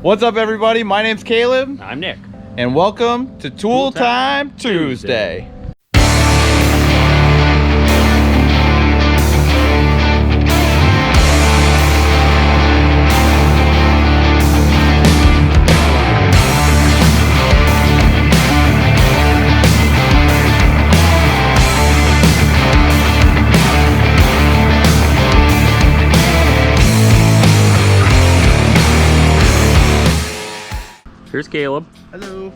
What's up, everybody? My name's Caleb. I'm Nick. And welcome to Tool Time Tuesday. Here's Caleb. Hello.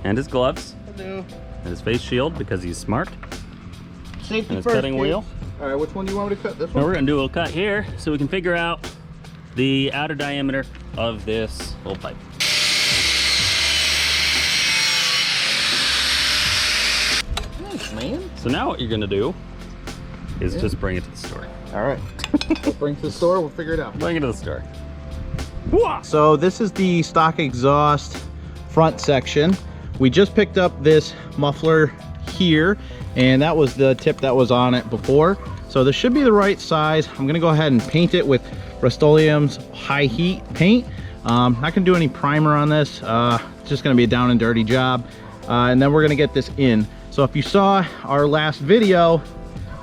And his gloves. Hello. And his face shield because he's smart. Safety and his first, cutting wheel. All right, which one do you want me to cut? This Now one? we're gonna do a little cut here so we can figure out the outer diameter of this little pipe. Nice, man. So now what you're gonna do is just bring it to the store. All right. We'll bring it to the store. We'll figure it out. Bring it to the store. So this is the stock exhaust front section. We just picked up this muffler here, and that was the tip that was on it before. So this should be the right size. I'm gonna go ahead and paint it with Rust-Oleum's high heat paint. Not gonna do any primer on this. It's just gonna be a down and dirty job. And then we're gonna get this in. So if you saw our last video,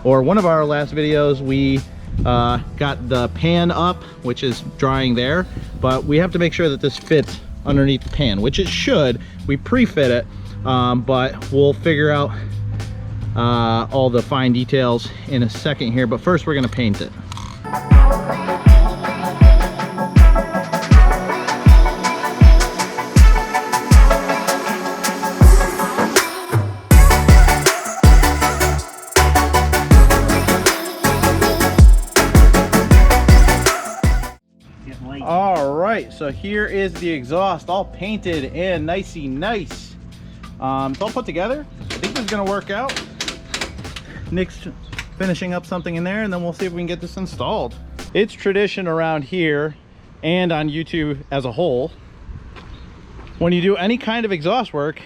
or one of our last videos, we got the pan up, which is drying there, but we have to make sure that this fits underneath the pan, which it should. We pre-fit it, but we'll figure out all the fine details in a second here. But first we're going to paint it. All right, so here is the exhaust all painted and nicey nice. It's all put together. I think this is gonna work out. Nick's finishing up something in there, and then we'll see if we can get this installed. It's tradition around here and on YouTube as a whole, when you do any kind of exhaust work,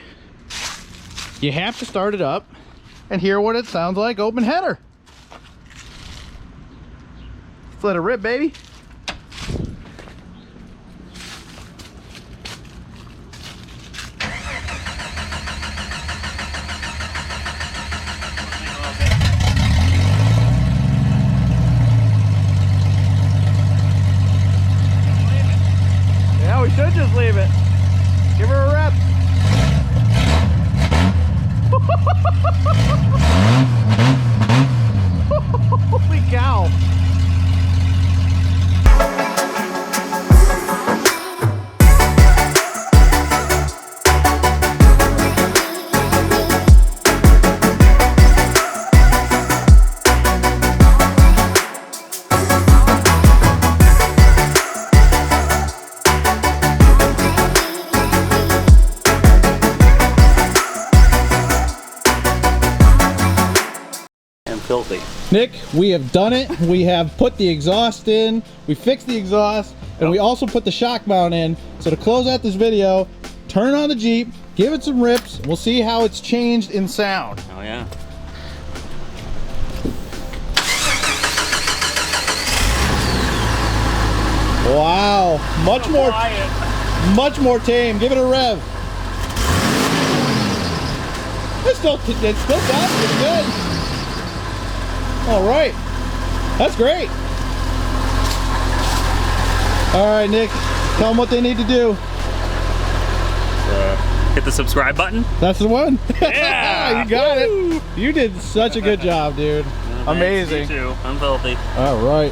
you have to start it up and hear what it sounds like open header. Let's let it rip, baby. We should just leave it. Give her a rep. Holy cow. Filthy. Nick, we have done it. We have put the exhaust in, we fixed the exhaust, and we also put the shock mount in. So to close out this video, turn on the Jeep, give it some rips, we'll see how it's changed in sound. Oh yeah. Wow, much more tame. Give it a rev. It's still got it's good. All right, that's great. All right, Nick, tell them what they need to do. Hit the subscribe button. That's the one. Yeah. You got it. You did such a good job, dude. Amazing. You too. I'm filthy. All right.